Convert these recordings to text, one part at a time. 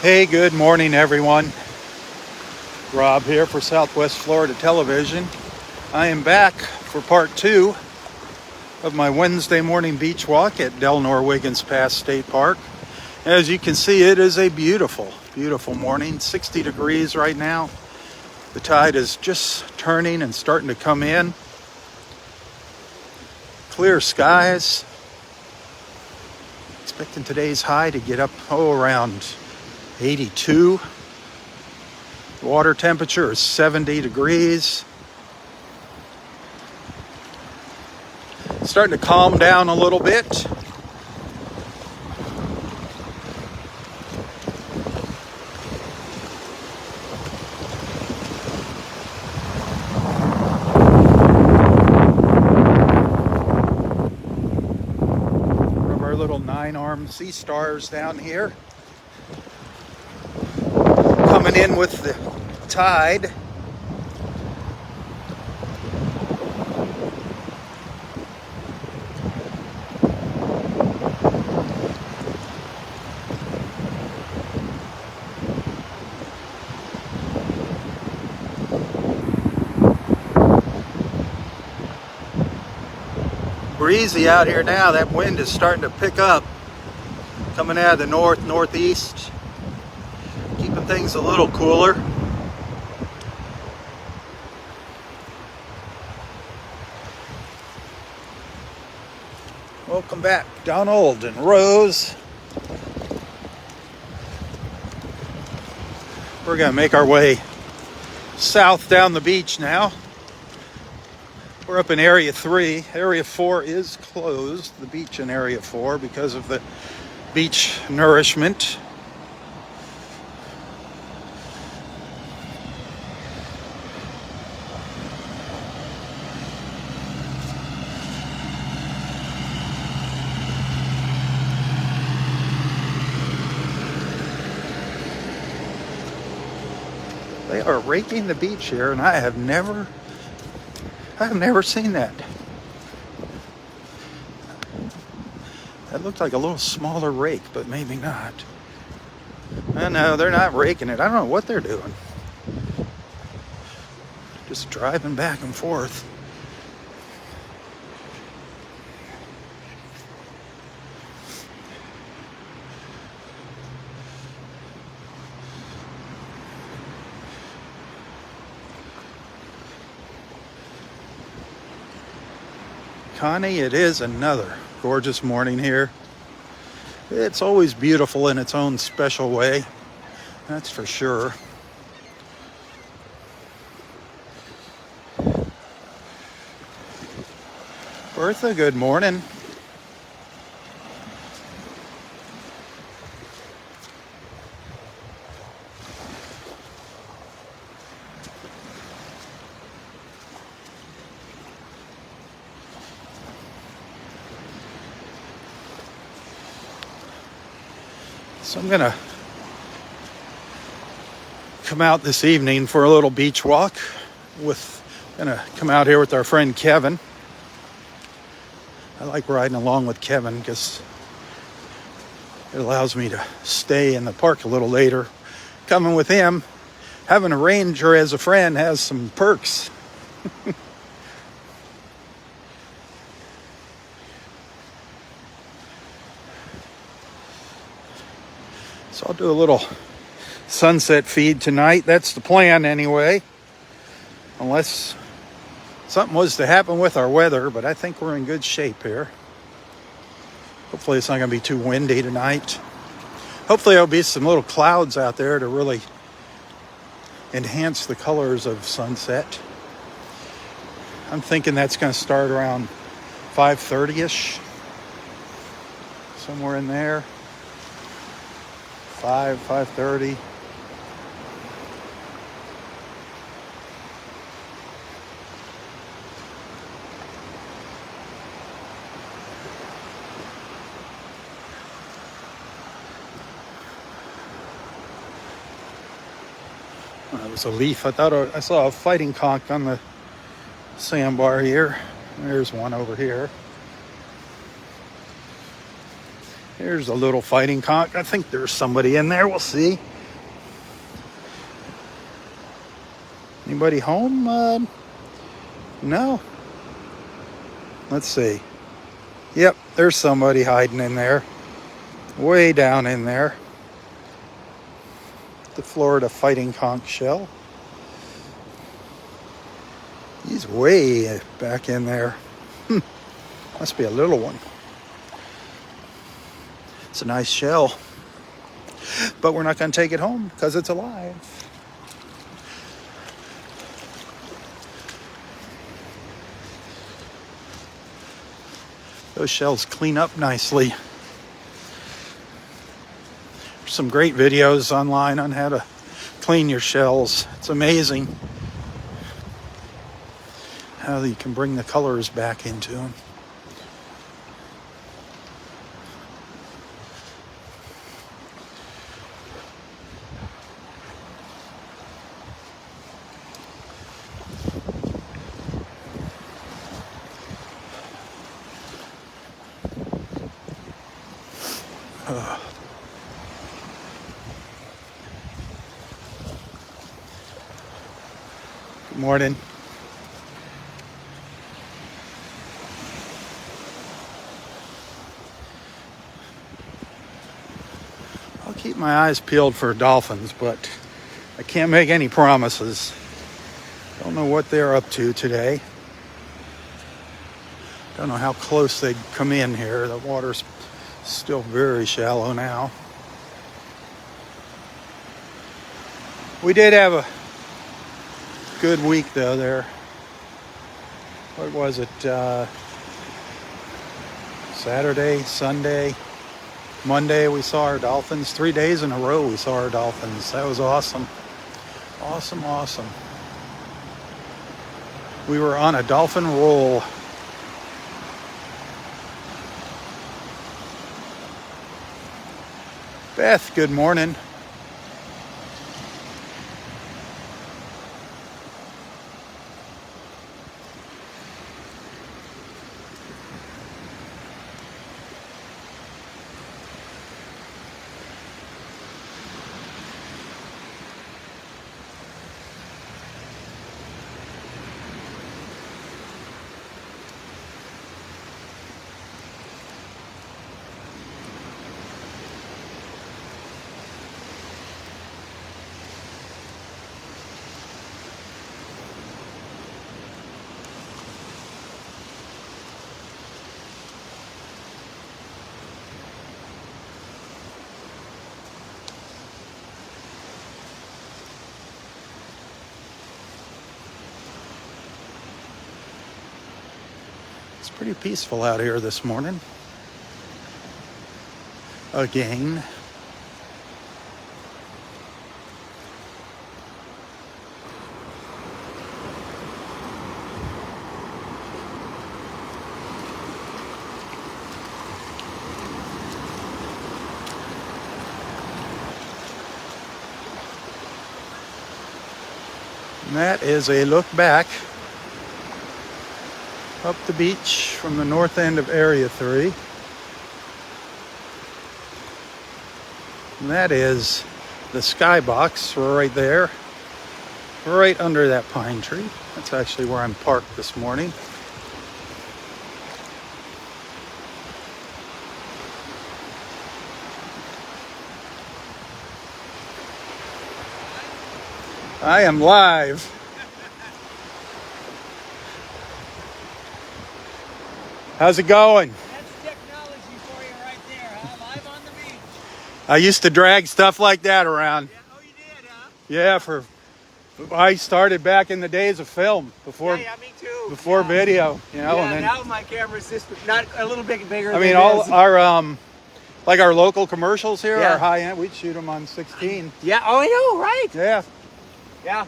Hey, good morning, everyone. Rob here for Southwest Florida Television. I am back for part 2 of my Wednesday morning beach walk at Delnor-Wiggins Pass State Park. As you can see, it is a beautiful, beautiful morning. 60 degrees right now. The tide is just turning and starting to come in. Clear skies. Expecting today's high to get up around 82. The water temperature is 70 degrees. Starting to calm down a little bit. Of our little 9-armed sea stars down here. Coming in with the tide. Breezy out here now. That wind is starting to pick up. Coming out of the northeast. Keeping things a little cooler. Welcome back, Donald and Rose. We're going to make our way south down the beach now. We're up in Area 3. Area 4 is closed, the beach in Area 4, because of the beach nourishment. They are raking the beach here, and I have never seen that. That looked like a little smaller rake, but maybe not. No, they're not raking it. I don't know what they're doing. Just driving back and forth. Connie, it is another gorgeous morning here. It's always beautiful in its own special way, that's for sure. Bertha, good morning. So I'm gonna come out this evening for a little beach walk. Gonna come out here with our friend Kevin. I like riding along with Kevin because it allows me to stay in the park a little later. Coming with him, having a ranger as a friend has some perks. So I'll do a little sunset feed tonight. That's the plan anyway. Unless something was to happen with our weather, but I think we're in good shape here. Hopefully it's not going to be too windy tonight. Hopefully there'll be some little clouds out there to really enhance the colors of sunset. I'm thinking that's going to start around 5:30ish. Somewhere in there. 5:30. That was a leaf. I thought I saw a fighting conch on the sandbar here. There's one over here. Here's a little fighting conch. I think there's somebody in there. We'll see. Anybody home? No. Let's see. Yep, there's somebody hiding in there. Way down in there. The Florida fighting conch shell. He's way back in there. Must be a little one. It's a nice shell. But we're not going to take it home because it's alive. Those shells clean up nicely. There's some great videos online on how to clean your shells. It's amazing how you can bring the colors back into them. Good morning. I'll keep my eyes peeled for dolphins, but I can't make any promises. Don't know what they're up to today. Don't know how close they'd come in here. The water's still very shallow now. We did have a good week though there. What was it? Saturday, Sunday, Monday we saw our dolphins. 3 days in a row we saw our dolphins. That was awesome. Awesome, awesome. We were on a dolphin roll. Beth, good morning. It's pretty peaceful out here this morning. Again. And that is a look back up the beach from the north end of Area 3. And that is the skybox right there, right under that pine tree. That's actually where I'm parked this morning. I am live. How's it going? That's technology for you right there, huh? Live on the beach. I used to drag stuff like that around. Yeah, oh, you did, huh? Yeah, I started back in the days of film before Yeah, me too. before video, you know. Yeah, and then, now my camera's just not a little bit bigger. I than mean, it all is. our like our local commercials here Yeah. are high end. We'd shoot them on 16. Yeah. Oh, I know, right? Yeah. Yeah.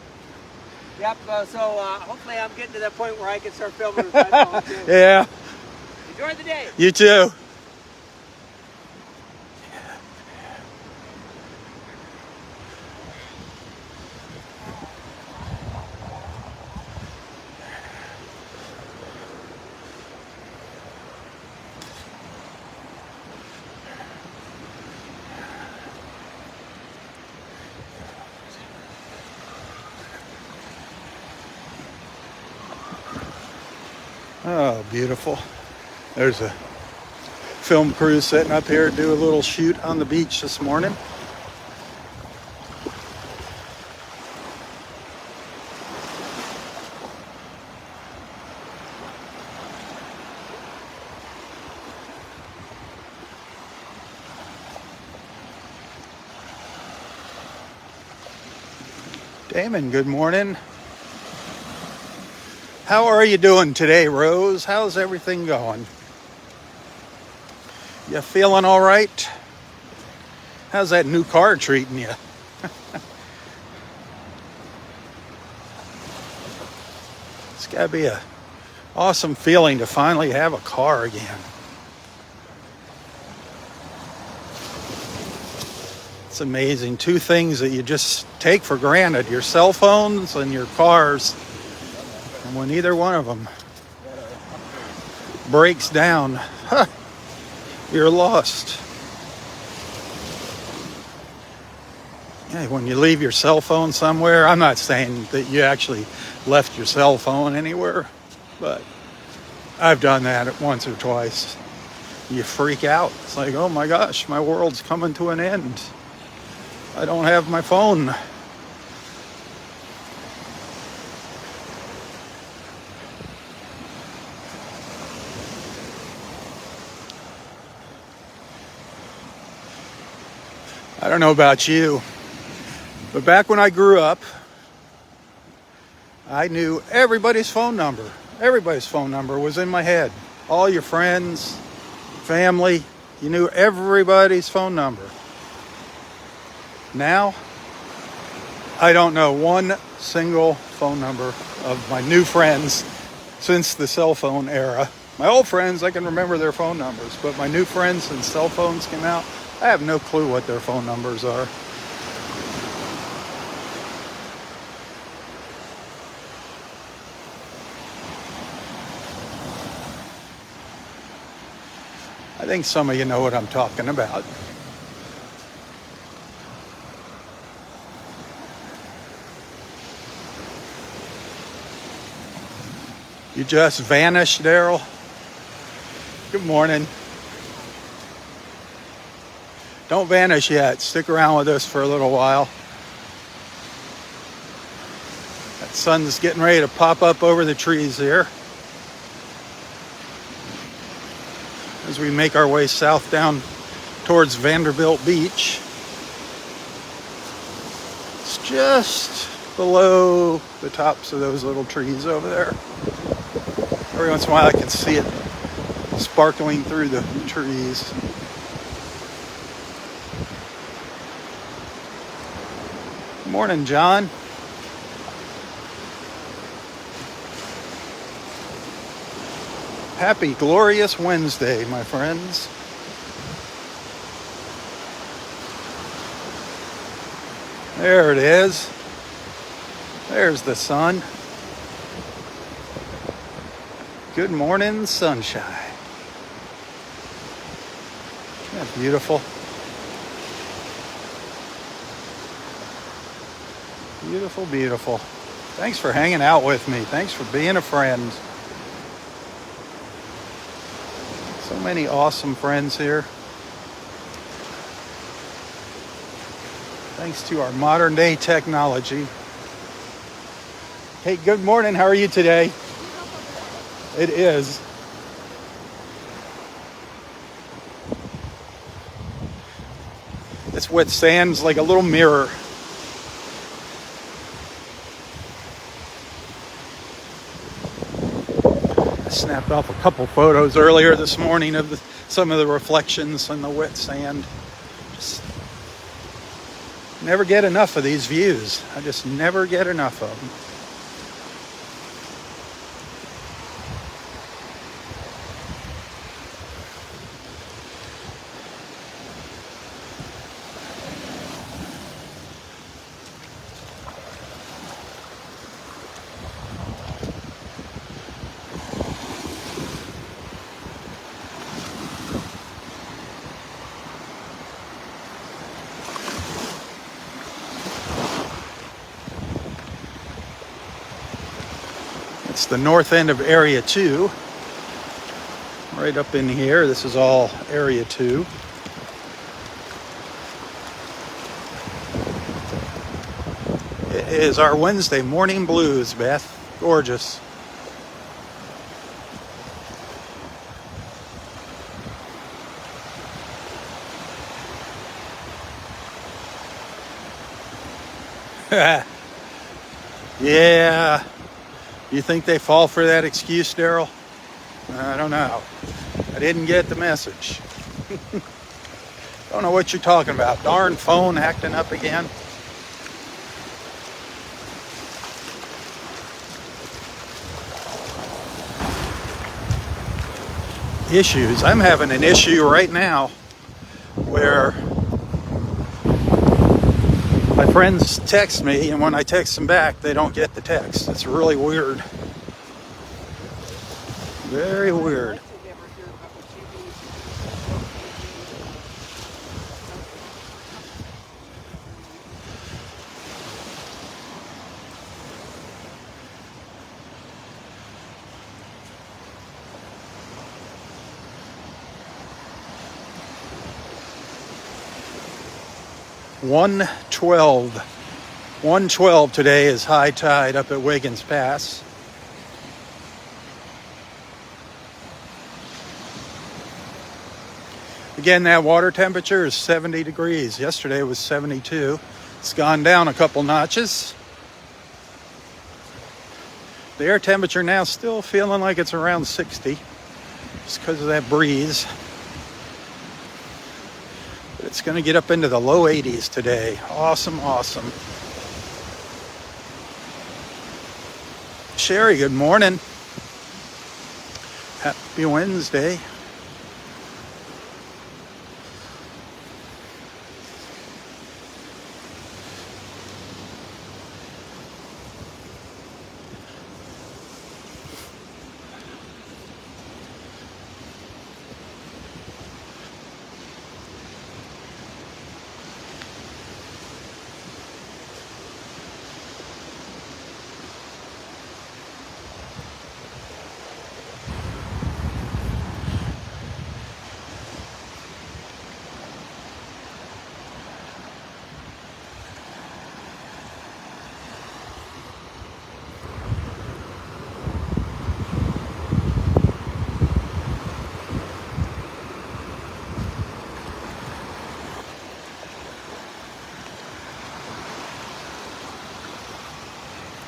Yep. Hopefully, I'm getting to that point where I can start filming with my phone too. Yeah. Enjoy the day. You too. Oh, beautiful. There's a film crew sitting up here to do a little shoot on the beach this morning. Damon, good morning. How are you doing today, Rose? How's everything going? You feeling all right? How's that new car treating you? It's got to be an awesome feeling to finally have a car again. It's amazing. Two things that you just take for granted, your cell phones and your cars. And when either one of them breaks down, you're lost. Yeah, when you leave your cell phone somewhere, I'm not saying that you actually left your cell phone anywhere, but I've done that once or twice. You freak out. It's like, oh my gosh, my world's coming to an end. I don't have my phone. I don't know about you, but back when I grew up, I knew everybody's phone number. Everybody's phone number was in my head. All your friends, family, you knew everybody's phone number. Now, I don't know one single phone number of my new friends since the cell phone era. My old friends, I can remember their phone numbers, but my new friends since cell phones came out, I have no clue what their phone numbers are. I think some of you know what I'm talking about. You just vanished, Daryl. Good morning. Don't vanish yet. Stick around with us for a little while. That sun's getting ready to pop up over the trees here as we make our way south down towards Vanderbilt Beach. It's just below the tops of those little trees over there. Every once in a while I can see it sparkling through the trees. Good morning, John. Happy, glorious Wednesday, my friends. There it is. There's the sun. Good morning, sunshine. Isn't that beautiful? Beautiful, beautiful. Thanks for hanging out with me. Thanks for being a friend. So many awesome friends here. Thanks to our modern day technology. Hey, good morning. How are you today? It is. This wet sand's like a little mirror. I snapped off a couple photos earlier this morning of some of the reflections in the wet sand. Just never get enough of these views. I just never get enough of them. It's the north end of Area 2. right up in here. This is all area 2. It is our Wednesday morning blues, Beth. Gorgeous. Yeah. You think they fall for that excuse, Daryl? I don't know. I didn't get the message. Don't know what you're talking about. Darn phone acting up again. Issues. I'm having an issue right now where my friends text me, and when I text them back, they don't get the text. It's really weird. Very weird. $112 today is high tide up at Wiggins Pass. Again, that water temperature is 70 degrees. Yesterday it was 72. It's gone down a couple notches. The air temperature now still feeling like it's around 60, just because of that breeze. But it's going to get up into the low 80s today. Awesome, awesome. Sherry, good morning. Happy Wednesday.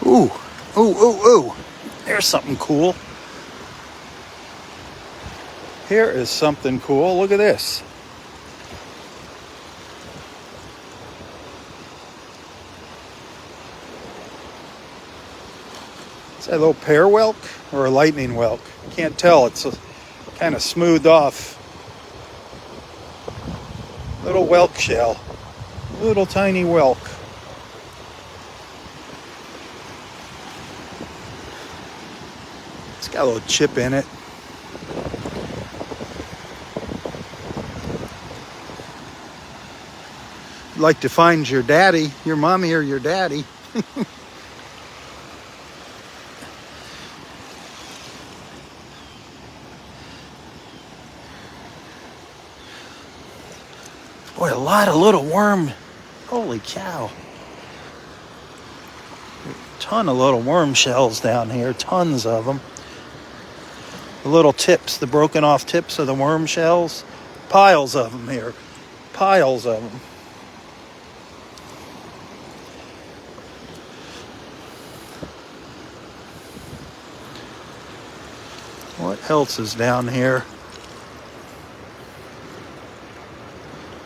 Ooh, ooh, ooh, ooh. There's something cool. Here is something cool. Look at this. Is that a little pear whelk or a lightning whelk? Can't tell. It's kind of smoothed off. Little whelk shell. Little tiny whelk. It's got a little chip in it. You'd like to find your daddy, your mommy or your daddy. Boy, a lot of little worm. Holy cow. A ton of little worm shells down here. Tons of them. The little tips, the broken off tips of the worm shells. Piles of them here. Piles of them. What else is down here?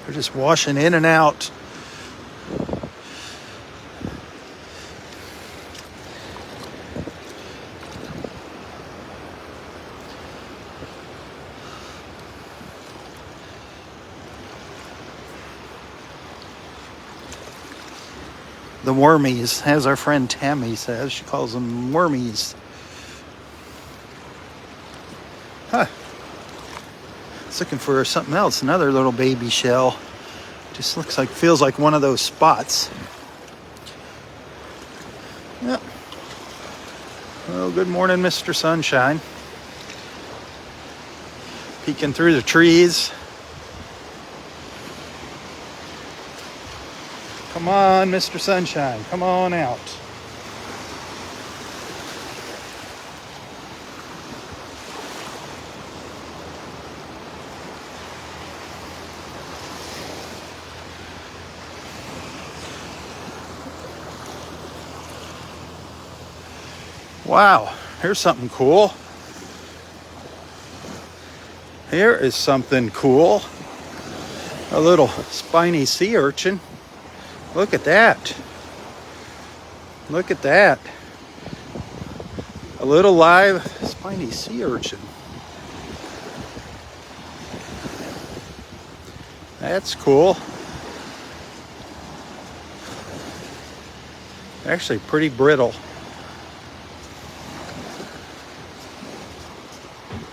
They're just washing in and out. The wormies, as our friend Tammy says. She calls them wormies. Huh. It's looking for something else. Another little baby shell. Just looks like, feels like one of those spots. Yep. Well, good morning, Mr. Sunshine. peeking through the trees. Come on, Mr. Sunshine, come on out. Wow, here's something cool. Here is something cool. A little spiny sea urchin. Look at that. Look at that. A little live spiny sea urchin. That's cool. Actually pretty brittle.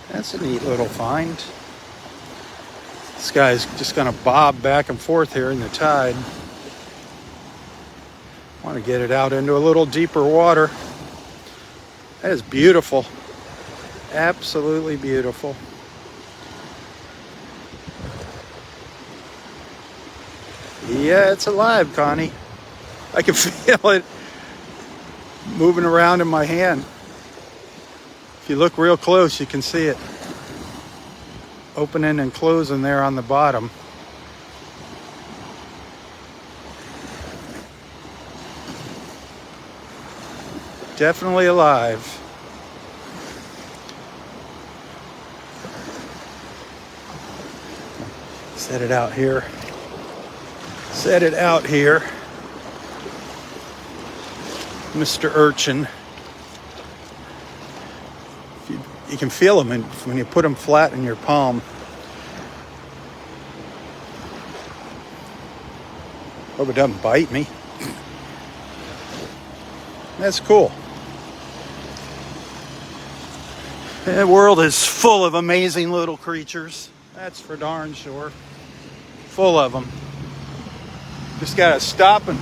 That's a neat little find. This guy's just gonna bob back and forth here in the tide. Want to get it out into a little deeper water. That is beautiful. Absolutely beautiful. Yeah, it's alive, Connie. I can feel it moving around in my hand. If you look real close, you can see it opening and closing there on the bottom. Definitely alive. Set it out here. Set it out here. Mr. Urchin. You can feel them when you put them flat in your palm. Hope it doesn't bite me. That's cool. The world is full of amazing little creatures. That's for darn sure. Full of them. Just gotta stop and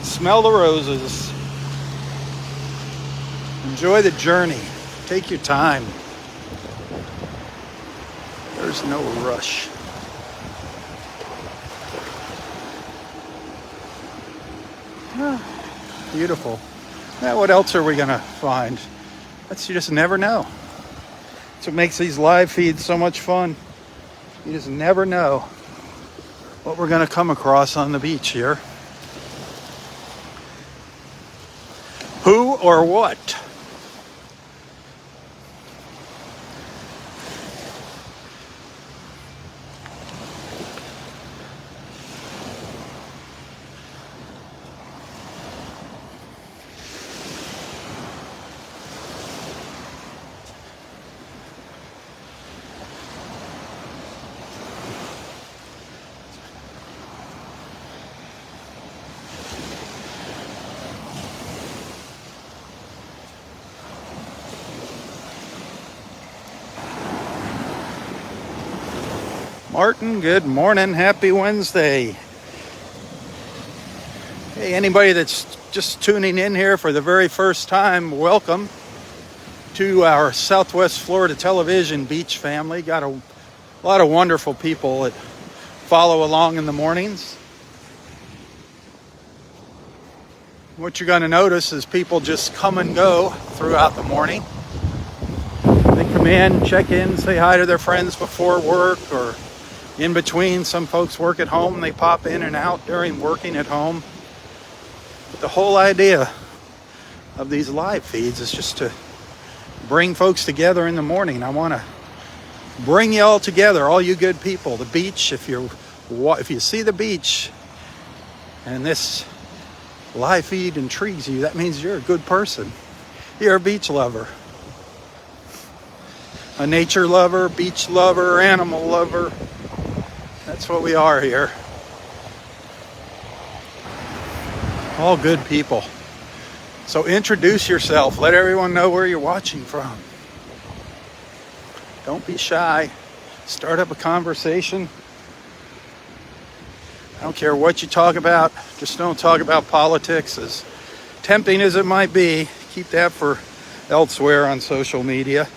smell the roses. Enjoy the journey. Take your time. There's no rush. Beautiful. Now, what else are we gonna find? You just never know. That's what makes these live feeds so much fun. You just never know what we're gonna come across on the beach here. Who or what? Martin, good morning. Happy Wednesday. Hey, anybody that's just tuning in here for the very first time, welcome to our Southwest Florida Television Beach family. Got a lot of wonderful people that follow along in the mornings. What you're going to notice is people just come and go throughout the morning. They come in, check in, say hi to their friends before work or in between. Some folks work at home. They pop in and out during working at home. But the whole idea of these live feeds is just to bring folks together in the morning. I want to bring you all together, all you good people. The beach, if you see the beach and this live feed intrigues you, that means you're a good person. You're a beach lover. A nature lover, beach lover, animal lover. That's what we are here. All good people. So introduce yourself. Let everyone know where you're watching from. Don't be shy. Start up a conversation. I don't care what you talk about. Just don't talk about politics. As tempting as it might be, keep that for elsewhere on social media.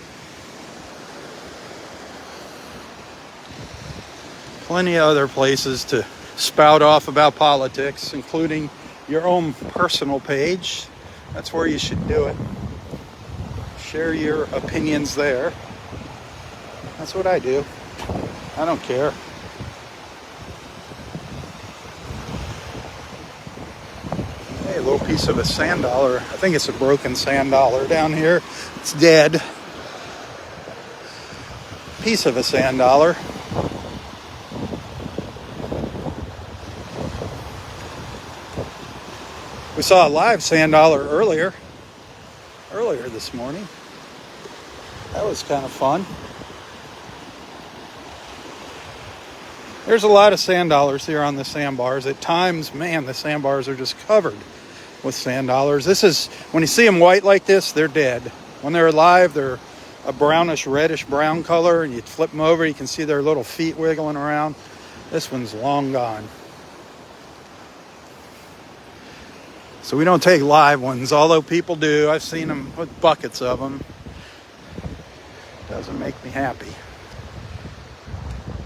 Plenty of other places to spout off about politics, including your own personal page. That's where you should do it. Share your opinions there. That's what I do. I don't care. Hey, a little piece of a sand dollar. I think it's a broken sand dollar down here. It's dead. Piece of a sand dollar. We saw a live sand dollar earlier this morning. That was kind of fun. There's a lot of sand dollars here on the sandbars. At times, man, the sandbars are just covered with sand dollars. This is, when you see them white like this, they're dead. When they're alive, they're a brownish, reddish brown color, and you flip them over, you can see their little feet wiggling around. This one's long gone. So we don't take live ones, although people do. I've seen them with buckets of them. Doesn't make me happy.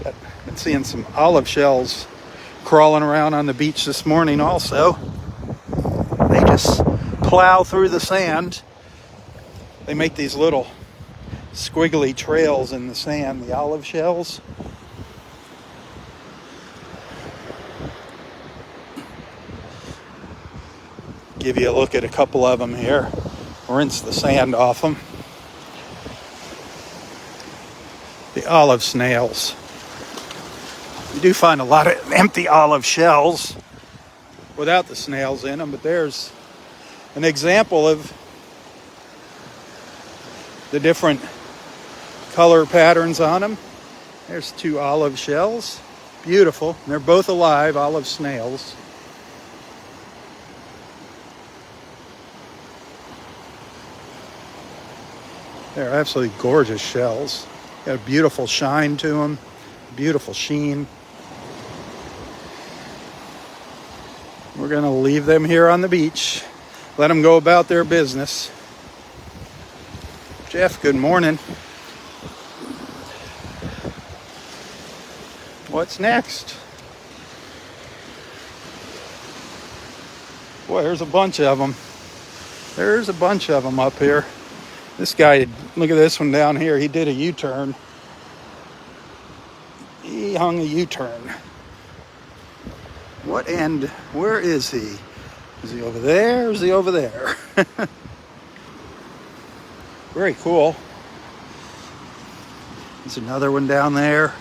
But I've been seeing some olive shells crawling around on the beach this morning also. They just plow through the sand. They make these little squiggly trails in the sand, the olive shells. Give you a look at a couple of them here. Rinse the sand off them. The olive snails. You do find a lot of empty olive shells without the snails in them, but there's an example of the different color patterns on them. There's 2 olive shells. Beautiful. They're both alive, olive snails. They're absolutely gorgeous shells. Got a beautiful shine to them, beautiful sheen. We're going to leave them here on the beach, let them go about their business. Jeff, good morning. What's next? Boy, there's a bunch of them. There's a bunch of them up here. This guy, look at this one down here. He did a U-turn. He hung a U-turn. What end? Where is he? Is he over there or is he over there? Very cool. There's another one down there.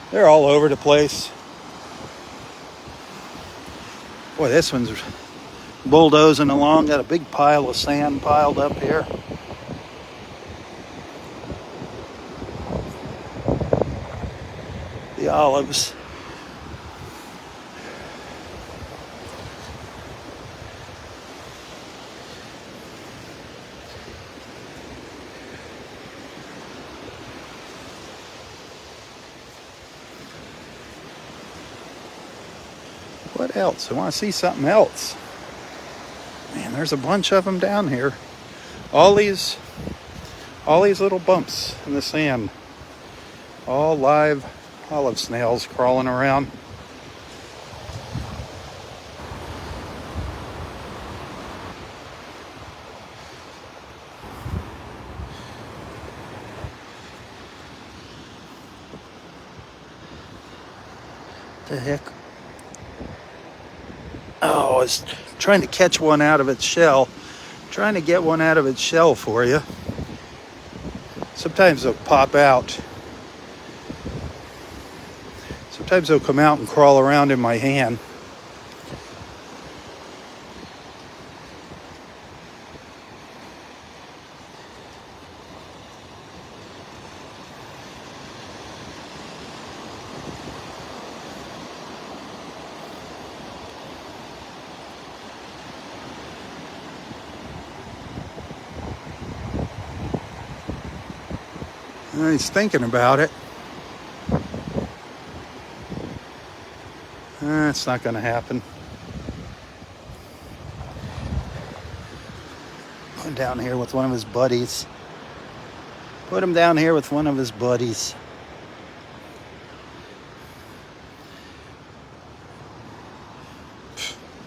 They're all over the place. Boy, this one's bulldozing along. Got a big pile of sand piled up here. The olives. What else? I want to see something else. Man, there's a bunch of them down here. All these little bumps in the sand. All live olive snails crawling around. The heck? Oh, I was trying to catch one out of its shell. Trying to get one out of its shell for you. Sometimes they'll pop out. Sometimes they'll come out and crawl around in my hand. He's thinking about it. It's not going to happen. Put him down here with one of his buddies. Put him down here with one of his buddies.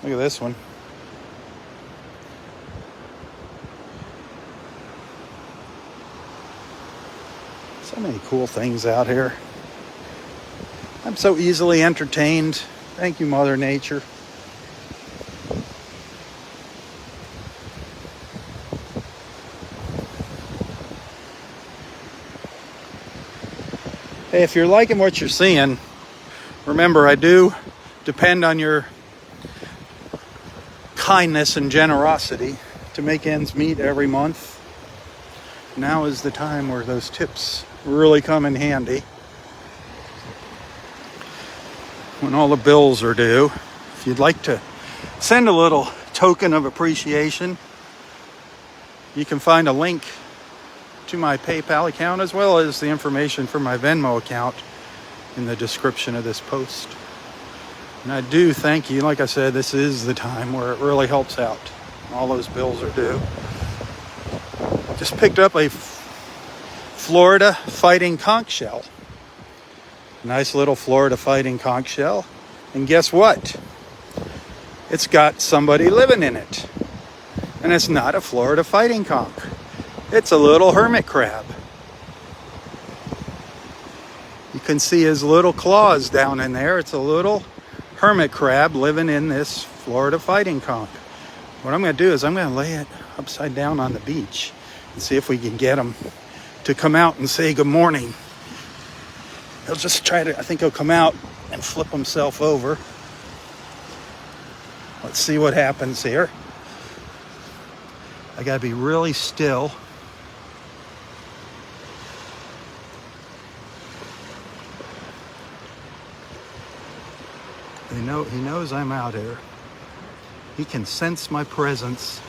Look at this one. So many cool things out here. I'm so easily entertained. Thank you, Mother Nature. Hey, if you're liking what you're seeing, remember I do depend on your kindness and generosity to make ends meet every month. Now is the time where those tips really come in handy. When all the bills are due. If you'd like to send a little token of appreciation, you can find a link to my PayPal account as well as the information for my Venmo account in the description of this post. And I do thank you. Like I said, this is the time where it really helps out. All those bills are due. Just picked up a Florida fighting conch shell. Nice little Florida fighting conch shell. And guess what? It's got somebody living in it. And it's not a Florida fighting conch. It's a little hermit crab. You can see his little claws down in there. It's a little hermit crab living in this Florida fighting conch. What I'm going to do is I'm going to lay it upside down on the beach and see if we can get him to come out and say good morning. He'll just try to, I think he'll come out and flip himself over. Let's see what happens here. I got to be really still. He knows I'm out here. He can sense my presence.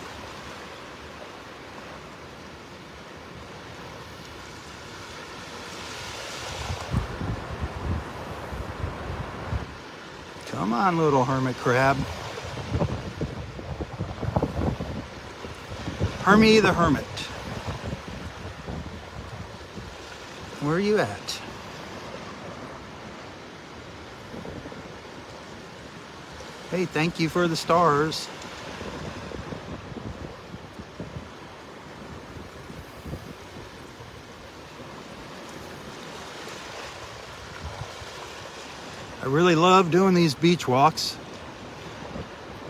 Come on, little hermit crab. Hermie the Hermit. Where are you at? Hey, thank you for the stars. I really love doing these beach walks,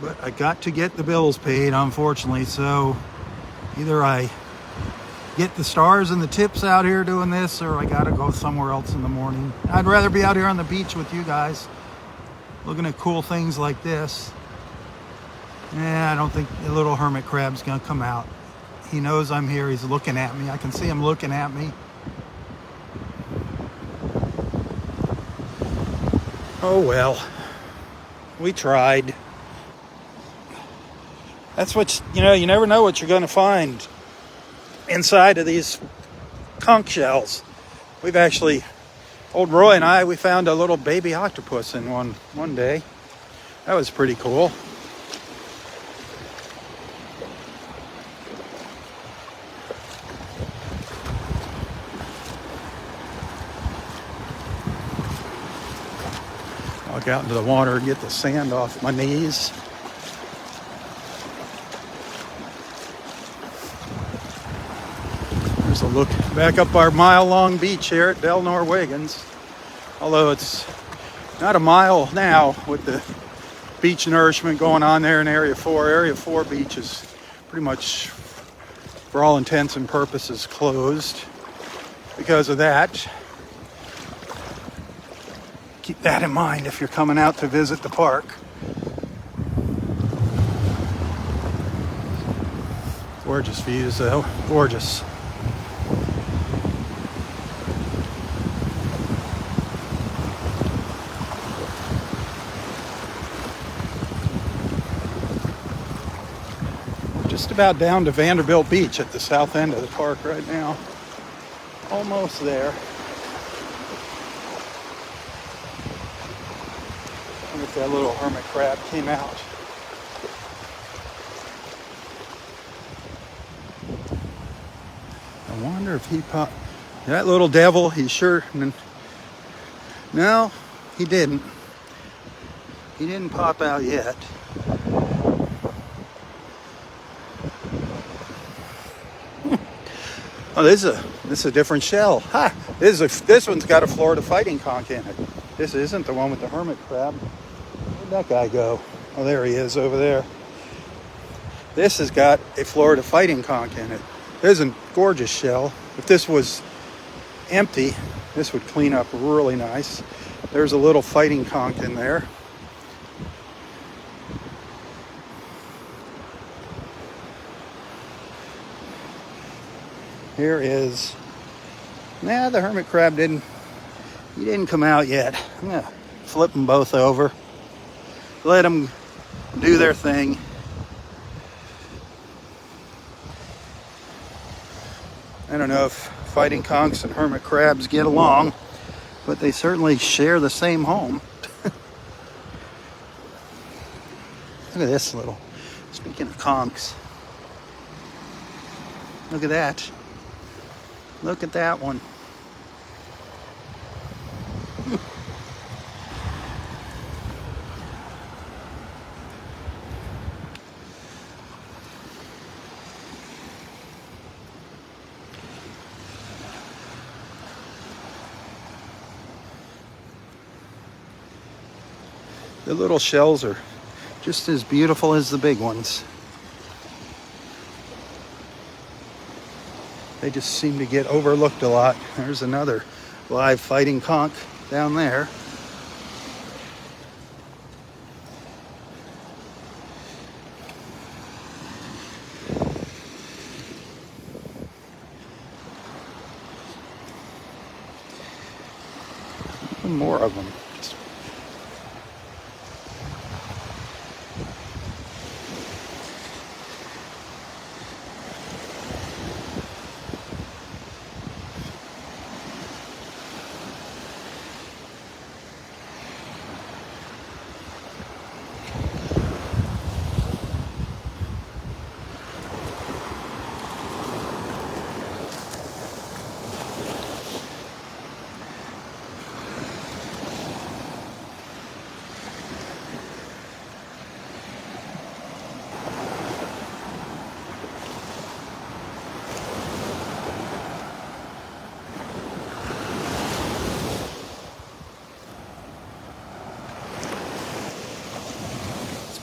but I got to get the bills paid, unfortunately, so either I get the stars and the tips out here doing this, or I gotta go somewhere else in the morning. I'd rather be out here on the beach with you guys, looking at cool things like this. I don't think the little hermit crab's gonna come out. He knows I'm here. He's looking at me. I can see him looking at me. Oh well, we tried. That's what, you never know what you're gonna find inside of these conch shells. We've actually, old Roy and I, we found a little baby octopus in one day. That was pretty cool. I'll get out into the water and get the sand off my knees. There's a look back up our mile-long beach here at Delnor-Wiggins. Although it's not a mile now with the beach nourishment going on there in Area 4. Area 4 beach is pretty much, for all intents and purposes, closed because of that. Keep that in mind if you're coming out to visit the park. Gorgeous views though, gorgeous. Just about down to Vanderbilt Beach at the south end of the park right now. Almost there. I wonder if that little hermit crab came out. I wonder if he popped. That little devil, he sure. No, he didn't. He didn't pop out yet. Oh, this is a different shell. Ha! This one's got a Florida fighting conch in it. This isn't the one with the hermit crab. Where'd that guy go? Oh, there he is over there. This has got a Florida fighting conch in it. There's a gorgeous shell. If this was empty, this would clean up really nice. There's a little fighting conch in there. Here is, nah, the hermit crab didn't come out yet. I'm gonna flip them both over. Let them do their thing. I don't know if fighting conchs and hermit crabs get along, but they certainly share the same home. Look at this little, speaking of conchs. Look at that. Look at that one. The little shells are just as beautiful as the big ones. They just seem to get overlooked a lot. There's another live fighting conch down there. More of them.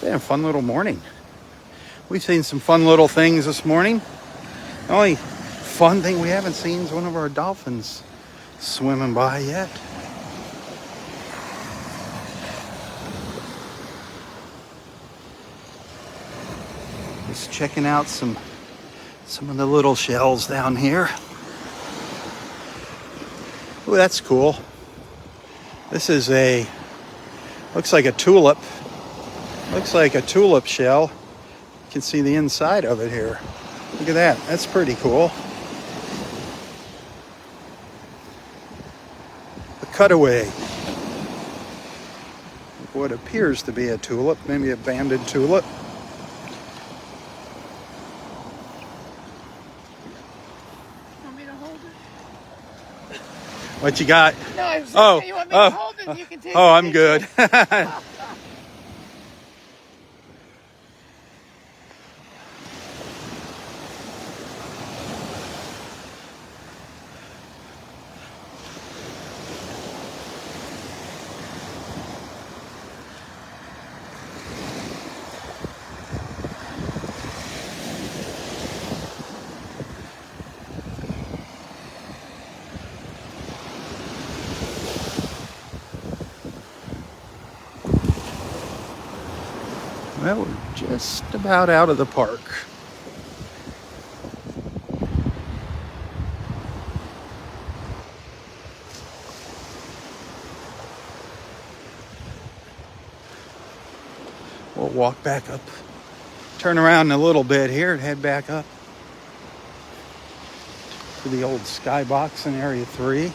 Been a fun little morning. We've seen some fun little things this morning. The only fun thing we haven't seen is one of our dolphins swimming by yet. Just checking out some of the little shells down here. Oh, that's cool. This is looks like a tulip. Looks like a tulip shell. You can see the inside of it here. Look at that. That's pretty cool. A cutaway. What appears to be a tulip, maybe a banded tulip. Want me to hold it? What you got? No, I was saying, you want me to hold it? You can take it. Oh, I'm good. Well, we're just about out of the park. We'll walk back up, turn around a little bit here and head back up to the old skybox in Area 3.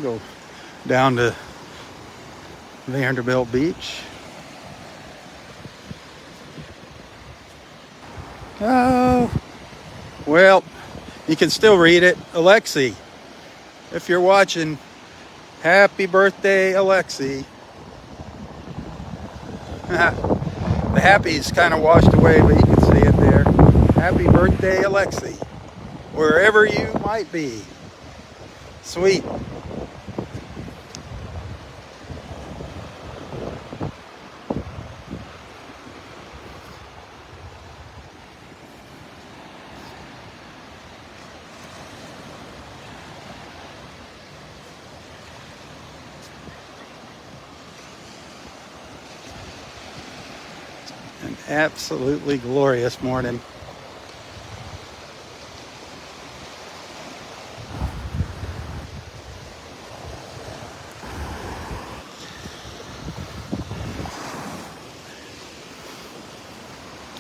Go down to Vanderbilt Beach. Oh, well, you can still read it. Alexi, if you're watching, happy birthday, Alexi. The happy's kind of washed away, but you can see it there. Happy birthday, Alexi, wherever you might be. Sweet. An absolutely glorious morning.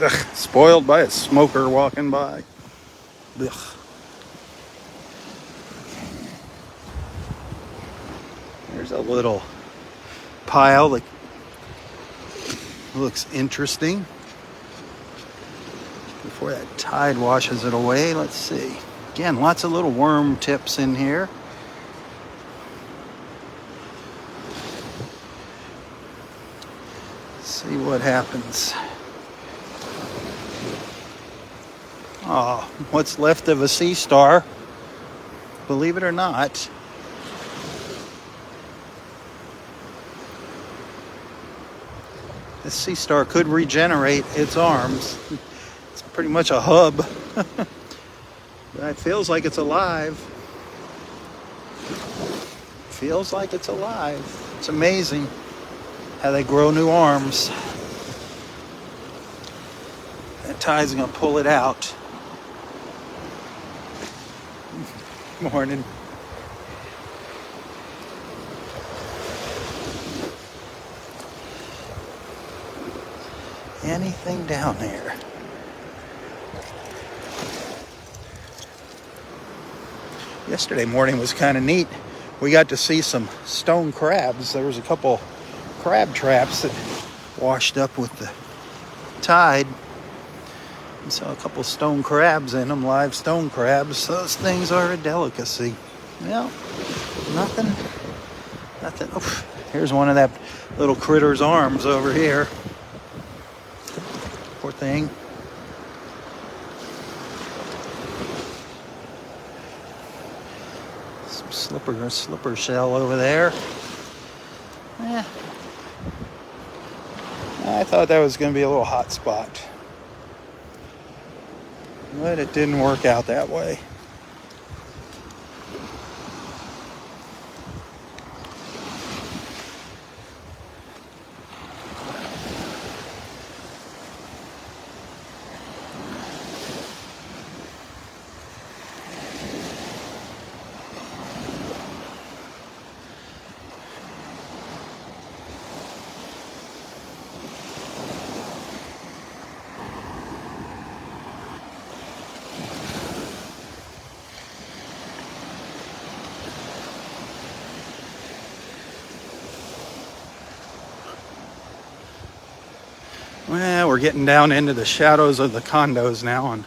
Ugh, spoiled by a smoker walking by. Ugh. There's a little pile that looks interesting. Before that tide washes it away, let's see. Again, lots of little worm tips in here. Let's see what happens. Oh, what's left of a sea star, believe it or not. This sea star could regenerate its arms. It's pretty much a hub. But it feels like it's alive. Feels like it's alive. It's amazing how they grow new arms. That tide's gonna pull it out. Morning. Anything down there? Yesterday morning was kind of neat. We got to see some stone crabs. There was a couple crab traps that washed up with the tide. We saw a couple stone crabs in them, live stone crabs. Those things are a delicacy. Well, nothing. Oh, here's one of that little critter's arms over here. Poor thing. Some slipper shell over there. Yeah. I thought that was going to be a little hot spot. But it didn't work out that way. Well, we're getting down into the shadows of the condos now on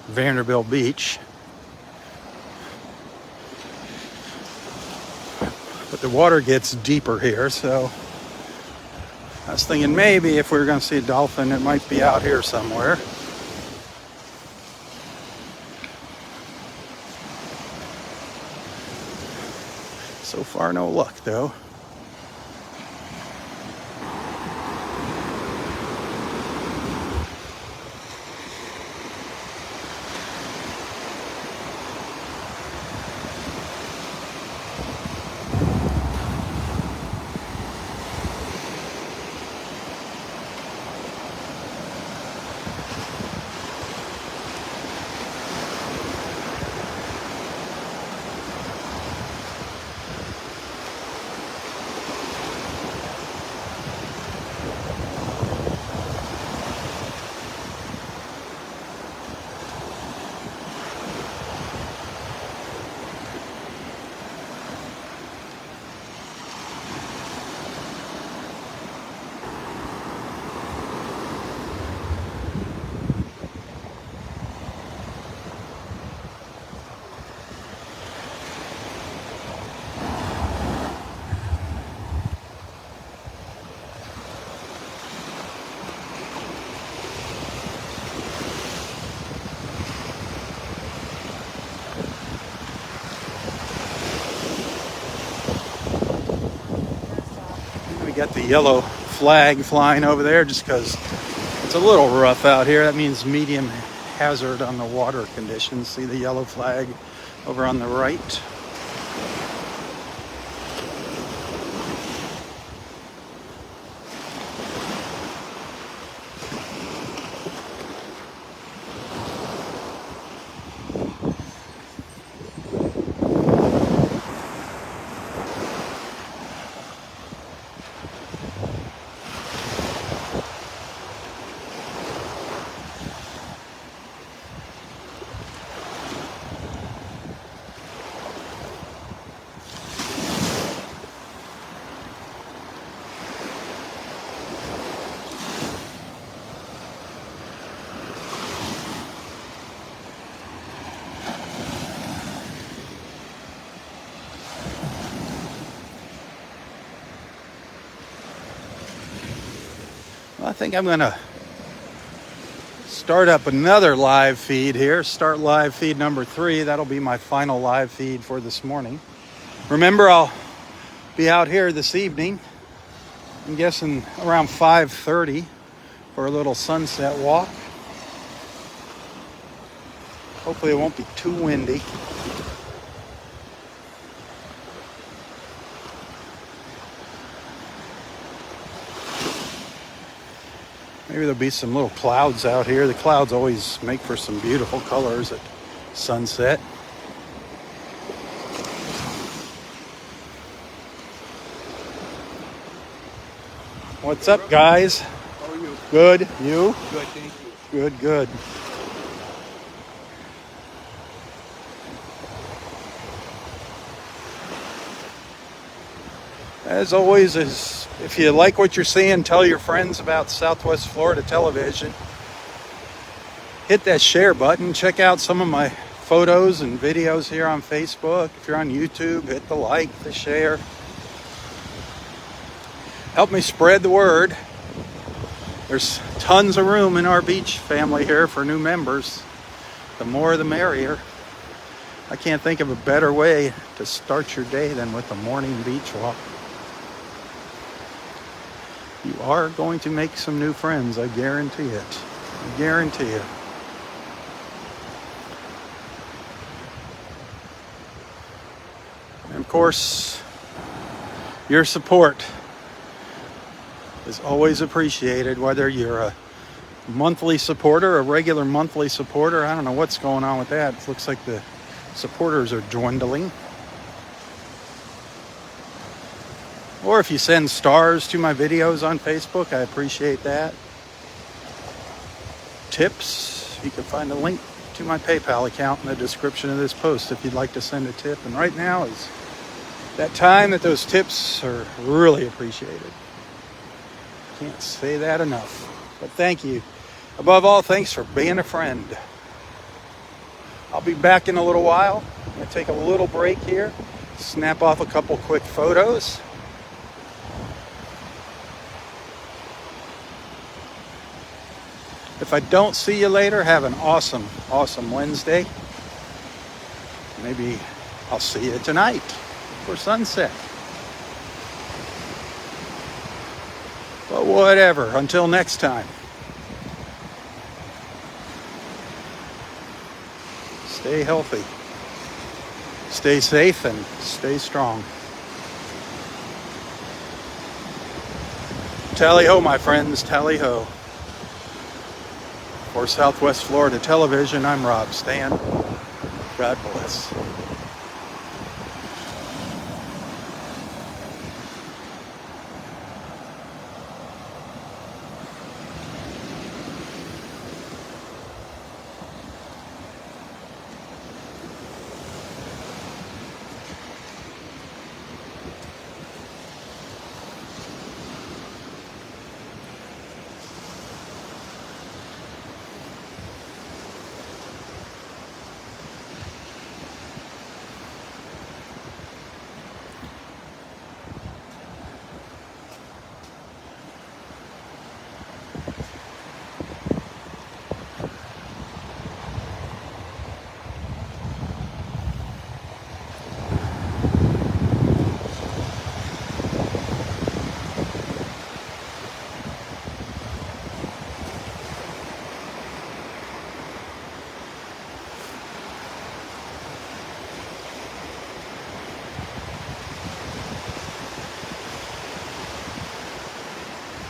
Vanderbilt Beach. But the water gets deeper here, so I was thinking maybe if we were going to see a dolphin, it might be out here somewhere. So far, no luck, though. We got the yellow flag flying over there just because it's a little rough out here. That means medium hazard on the water conditions. See the yellow flag over on the right? I think I'm going to start up another live feed here. Start live feed number 3. That'll be my final live feed for this morning. Remember, I'll be out here this evening. I'm guessing around 5:30 for a little sunset walk. Hopefully it won't be too windy. Maybe there'll be some little clouds out here. The clouds always make for some beautiful colors at sunset. What's up, guys? How are you? Good. You? Good, thank you. Good, good. As always, if you like what you're seeing, tell your friends about Southwest Florida Television. Hit that share button. Check out some of my photos and videos here on Facebook. If you're on YouTube, hit the like, the share. Help me spread the word. There's tons of room in our beach family here for new members. The more the merrier. I can't think of a better way to start your day than with a morning beach walk. You are going to make some new friends, I guarantee it. I guarantee it. And of course, your support is always appreciated, whether you're a monthly supporter, a regular monthly supporter. I don't know what's going on with that. It looks like the supporters are dwindling. Or if you send stars to my videos on Facebook, I appreciate that. Tips, you can find a link to my PayPal account in the description of this post if you'd like to send a tip. And right now is that time that those tips are really appreciated. Can't say that enough. But thank you. Above all, thanks for being a friend. I'll be back in a little while. I'm going to take a little break here, snap off a couple quick photos. If I don't see you later, have an awesome, awesome Wednesday. Maybe I'll see you tonight for sunset. But whatever, until next time. Stay healthy. Stay safe and stay strong. Tally-ho, my friends, tally-ho. For Southwest Florida Television, I'm Robb. God bless.